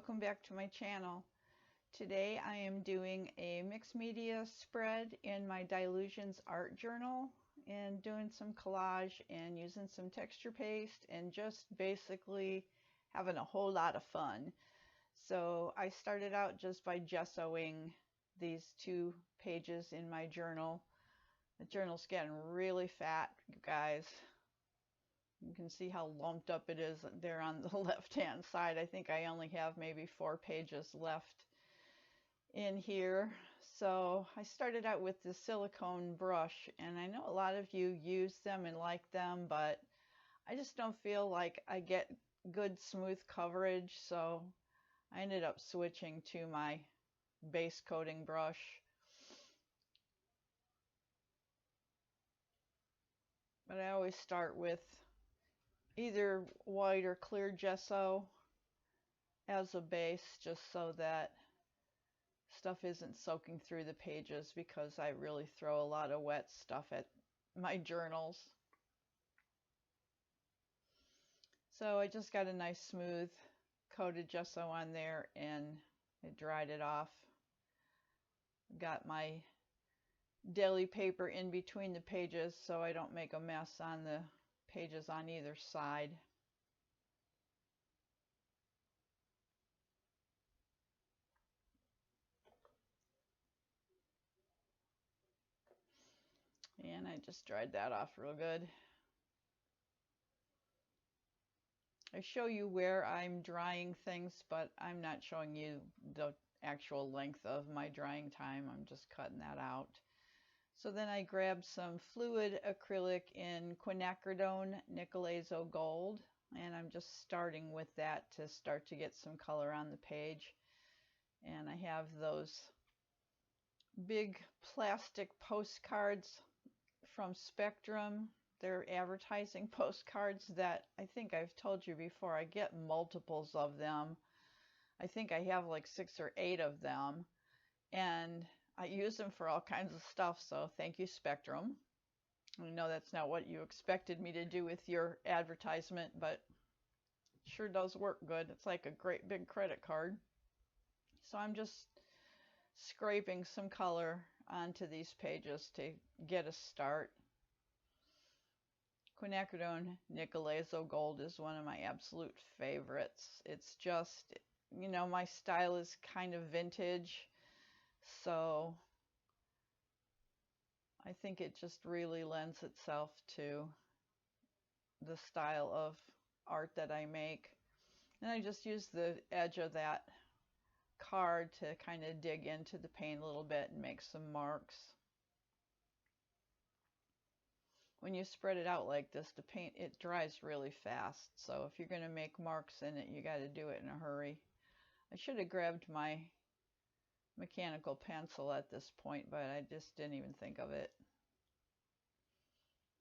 welcome back to my channel. Today I am doing a mixed media spread in my Dilutions art journal and doing some collage and using some texture paste and just basically having a whole lot of fun. So I started out just by gessoing these 2 pages in my journal. The journal's getting really fat, you guys. You can see how lumped up it is there on the left-hand side. I think I only have maybe 4 pages left in here. So I started out with the silicone brush, and I know a lot of you use them and like them, but I just don't feel like I get good smooth coverage, so I ended up switching to my base coating brush. But I always start with either white or clear gesso as a base, just so that stuff isn't soaking through the pages, because I really throw a lot of wet stuff at my journals. So I just got a nice smooth coated gesso on there and I dried it off. Got my deli paper in between the pages so I don't make a mess on the pages on either side. And I just dried that off real good. I show you where I'm drying things, but I'm not showing you the actual length of my drying time. I'm just cutting that out. So then I grabbed some fluid acrylic in quinacridone nickel azo gold, and I'm just starting with that to start to get some color on the page. And I have those big plastic postcards from Spectrum. They're advertising postcards that I think I've told you before. I get multiples of them. I think I have like 6 or 8 of them, and I use them for all kinds of stuff, so thank you, Spectrum. I know that's not what you expected me to do with your advertisement, but it sure does work good. It's like a great big credit card. So I'm just scraping some color onto these pages to get a start. Quinacridone nickel azo gold is one of my absolute favorites. It's just, you know, my style is kind of vintage, so I think it just really lends itself to the style of art that I make. And I just use the edge of that card to kind of dig into the paint a little bit and make some marks. When you spread it out like this, the paint, it dries really fast. So if you're going to make marks in it, you got to do it in a hurry. I should have grabbed my mechanical pencil at this point, but I just didn't even think of it.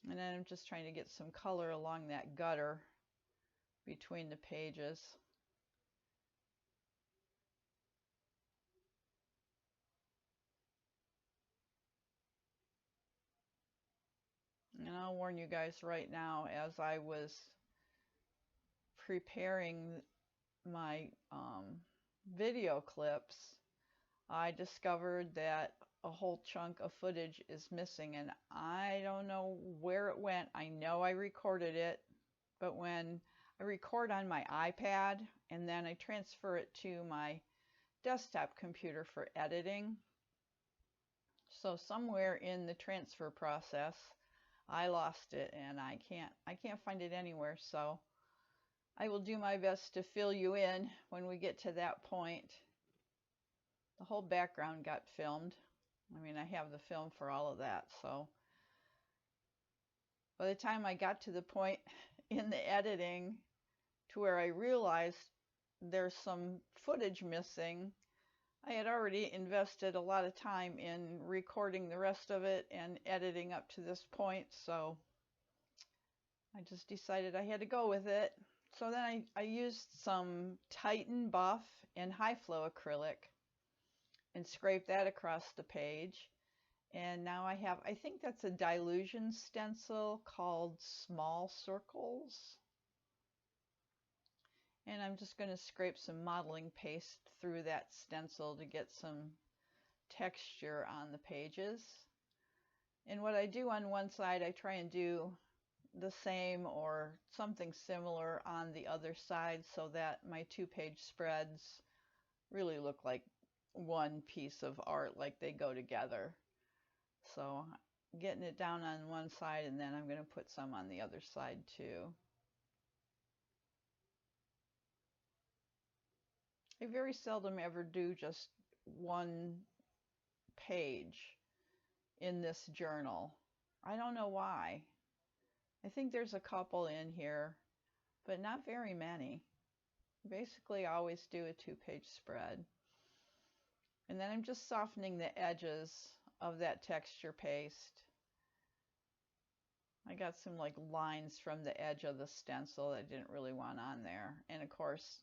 And then I'm just trying to get some color along that gutter between the pages. And I'll warn you guys right now, as I was preparing my video clips, I discovered that a whole chunk of footage is missing, and I don't know where it went. I know I recorded it, but when I record on my iPad and then I transfer it to my desktop computer for editing, so somewhere in the transfer process I lost it, and I can't find it anywhere. So I will do my best to fill you in when we get to that point. The whole background got filmed. I mean, I have the film for all of that. So by the time I got to the point in the editing to where I realized there's some footage missing, I had already invested a lot of time in recording the rest of it and editing up to this point, so I just decided I had to go with it. So then I used some Titan Buff and high flow acrylic and scraped that across the page. And now I have, I think that's a dilution stencil called Small Circles. And I'm just going to scrape some modeling paste through that stencil to get some texture on the pages. And what I do on one side, I try and do the same or something similar on the other side so that my 2-page spreads really look like one piece of art, like they go together. So getting it down on one side, and then I'm going to put some on the other side too. I very seldom ever do just one page in this journal. I don't know why. I think there's a couple in here, but not very many. Basically, I always do a 2-page spread. And then I'm just softening the edges of that texture paste. I got some like lines from the edge of the stencil that I didn't really want on there. And of course,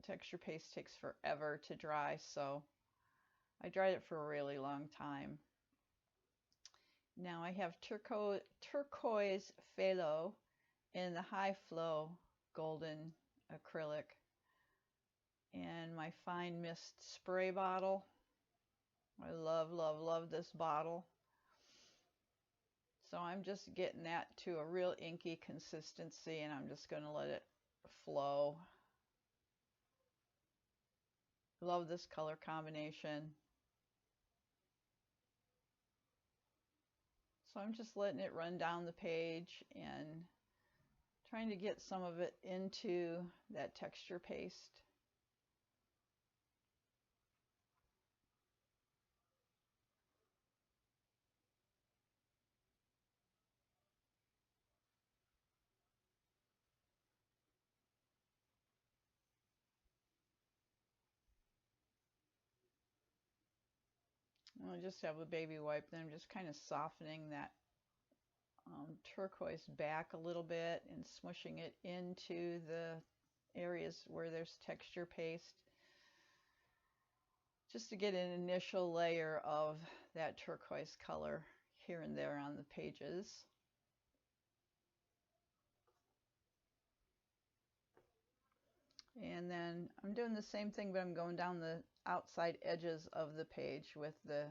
texture paste takes forever to dry, so I dried it for a really long time. Now I have turquoise phthalo in the high flow golden acrylic, and my fine mist spray bottle. I love, love, love this bottle. So I'm just getting that to a real inky consistency, and I'm just going to let it flow. Love this color combination. So I'm just letting it run down the page and trying to get some of it into that texture paste. I'll just have a baby wipe, then I'm just kind of softening that turquoise back a little bit and smushing it into the areas where there's texture paste, just to get an initial layer of that turquoise color here and there on the pages. And then I'm doing the same thing, but I'm going down the outside edges of the page with the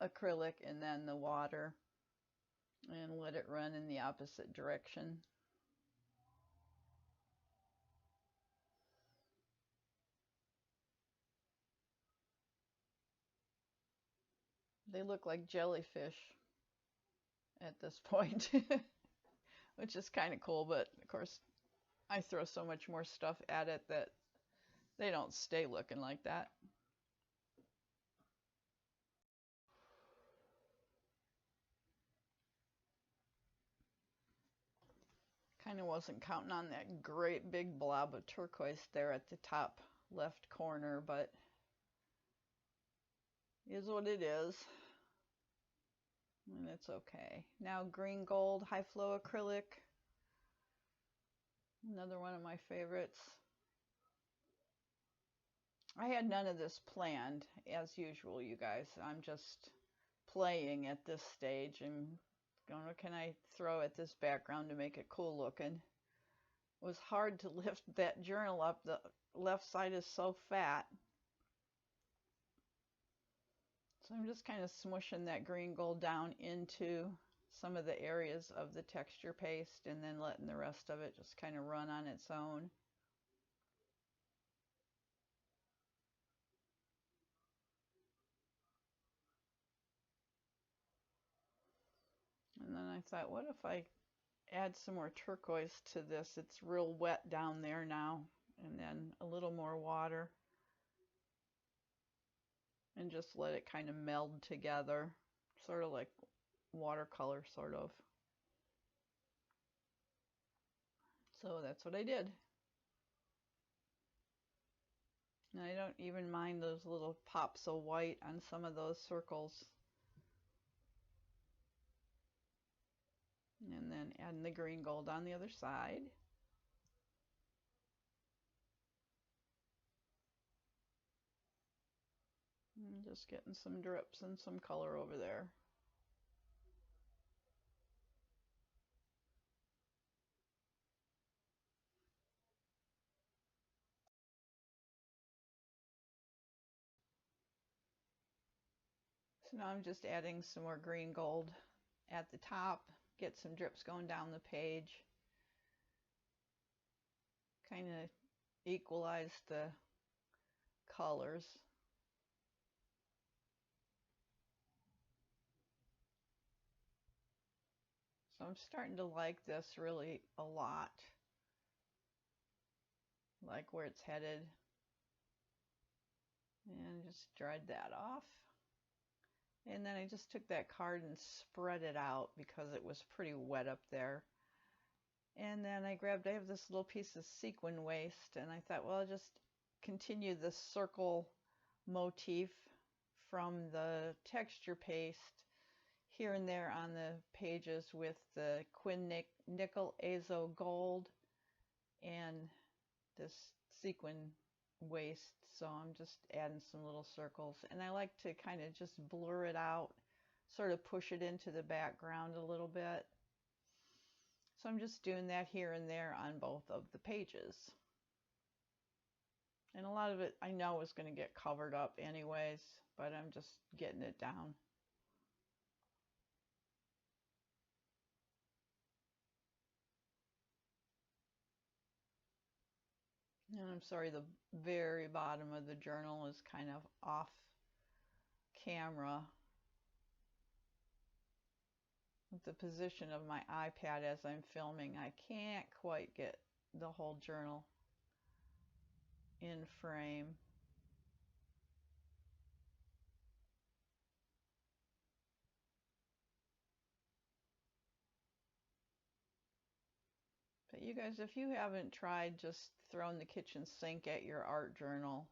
acrylic and then the water, and let it run in the opposite direction. They look like jellyfish at this point, which is kind of cool, but of course I throw so much more stuff at it that they don't stay looking like that. Kind of wasn't counting on that great big blob of turquoise there at the top left corner, but it is what it is, and it's okay. Now green gold high flow acrylic, another one of my favorites. I had none of this planned, as usual, you guys. I'm just playing at this stage and going, what can I throw at this background to make it cool looking? It was hard to lift that journal up. The left side is so fat. So I'm just kind of smushing that green gold down into some of the areas of the texture paste, and then letting the rest of it just kind of run on its own. And then I thought, what if I add some more turquoise to this? It's real wet down there now. And then a little more water. And just let it kind of meld together. Sort of like watercolor, sort of. So that's what I did. And I don't even mind those little pops of white on some of those circles. And then adding the green gold on the other side. And just getting some drips and some color over there. So now I'm just adding some more green gold at the top, get some drips going down the page, kind of equalize the colors. So I'm starting to like this really a lot, like where it's headed, and just dried that off. And then I just took that card and spread it out because it was pretty wet up there. And then I have this little piece of sequin waste, and I thought, well, I'll just continue the circle motif from the texture paste here and there on the pages with the Quin Nickel Azo Gold and this sequin waste. So I'm just adding some little circles, and I like to kind of just blur it out, sort of push it into the background a little bit. So I'm just doing that here and there on both of the pages. And a lot of it I know is going to get covered up anyways, but I'm just getting it down. And I'm sorry, the very bottom of the journal is kind of off camera. With the position of my iPad as I'm filming, I can't quite get the whole journal in frame. But you guys, if you haven't tried just throwing the kitchen sink at your art journal,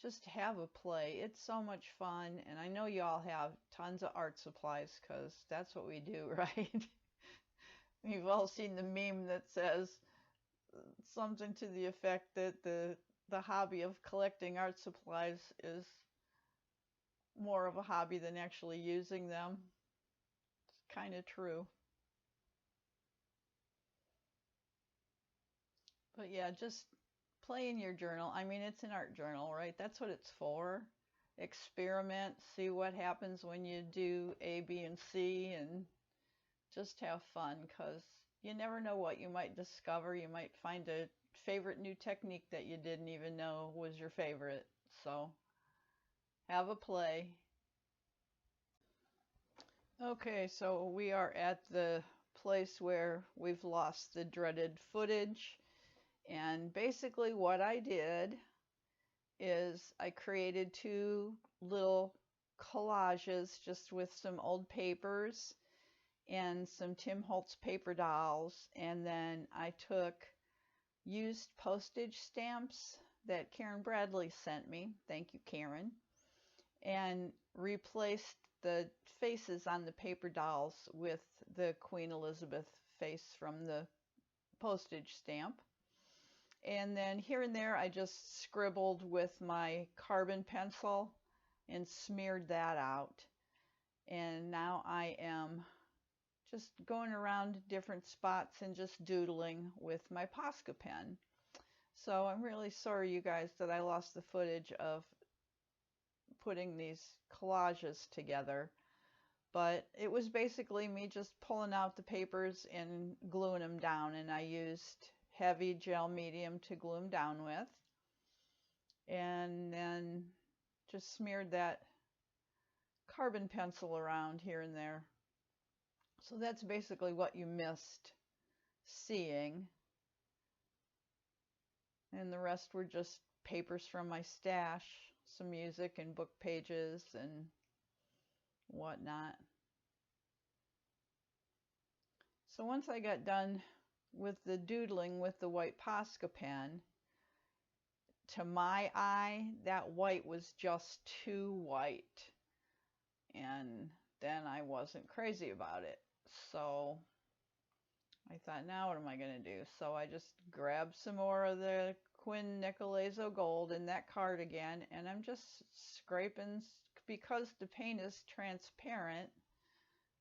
just have a play. It's so much fun, and I know you all have tons of art supplies because that's what we do, right? You've all seen the meme that says something to the effect that the hobby of collecting art supplies is more of a hobby than actually using them. It's kind of true. But yeah, just play in your journal. I mean, it's an art journal, right? That's what it's for. Experiment, see what happens when you do A, B, and C, and just have fun, because you never know what you might discover. You might find a favorite new technique that you didn't even know was your favorite. So have a play. Okay, so we are at the place where we've lost the dreaded footage. And basically what I did is I created two little collages just with some old papers and some Tim Holtz paper dolls, and then I took used postage stamps that Karyn Bradley sent me, thank you Karyn, and replaced the faces on the paper dolls with the Queen Elizabeth face from the postage stamp. And then here and there I just scribbled with my carbon pencil and smeared that out. And now I am just going around different spots and just doodling with my Posca pen. So I'm really sorry, you guys, that I lost the footage of putting these collages together. But it was basically me just pulling out the papers and gluing them down, and I used heavy gel medium to glue them down with, and then just smeared that carbon pencil around here and there. So that's basically what you missed seeing, and the rest were just papers from my stash, some music and book pages and whatnot. So once I got done with the doodling with the white Posca pen, to my eye, that white was just too white. And then I wasn't crazy about it. So I thought, now what am I going to do? So I just grabbed some more of the Quin Nickel Azo Gold in that card again, and I'm just scraping, because the paint is transparent,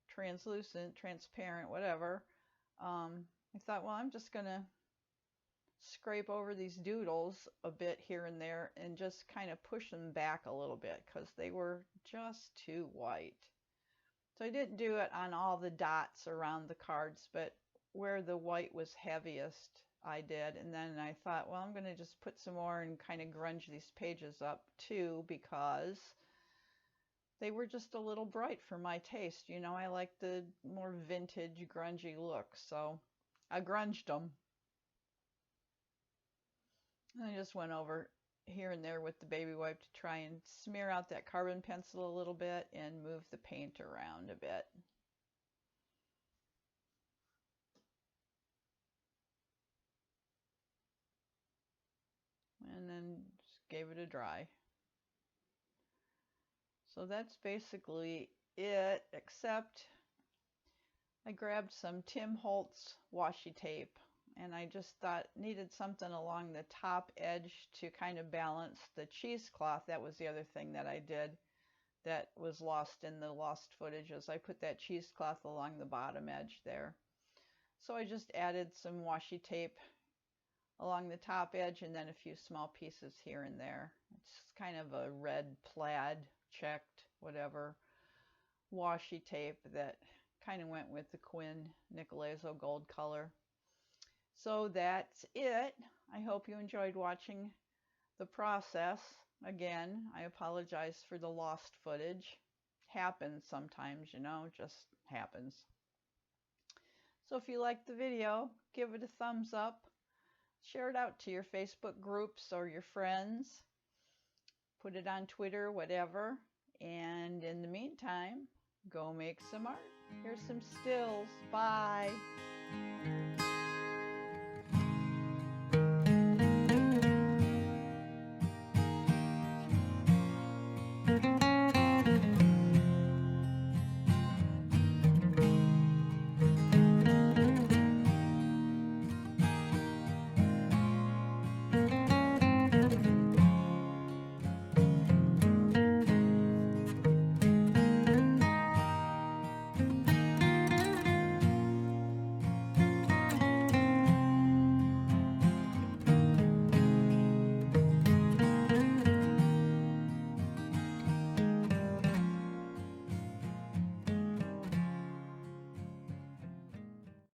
translucent, transparent, whatever. I thought, well, I'm just going to scrape over these doodles a bit here and there and just kind of push them back a little bit because they were just too white. So I didn't do it on all the dots around the cards, but where the white was heaviest I did. And then I thought, well, I'm going to just put some more and kind of grunge these pages up too, because they were just a little bright for my taste. You know, I like the more vintage, grungy look, so I grunged them. And I just went over here and there with the baby wipe to try and smear out that carbon pencil a little bit and move the paint around a bit. And then just gave it a dry. So that's basically it, except I grabbed some Tim Holtz washi tape, and I just thought needed something along the top edge to kind of balance the cheesecloth. That was the other thing that I did that was lost in the lost footage, is I put that cheesecloth along the bottom edge there. So I just added some washi tape along the top edge and then a few small pieces here and there. It's kind of a red plaid, checked, whatever, washi tape that kind of went with the Quinn Nicolezo gold color. So that's it. I hope you enjoyed watching the process. Again, I apologize for the lost footage. Happens sometimes, you know, just happens. So if you liked the video, give it a thumbs up. Share it out to your Facebook groups or your friends. Put it on Twitter, whatever. And in the meantime, go make some art. Here's some stills. Bye.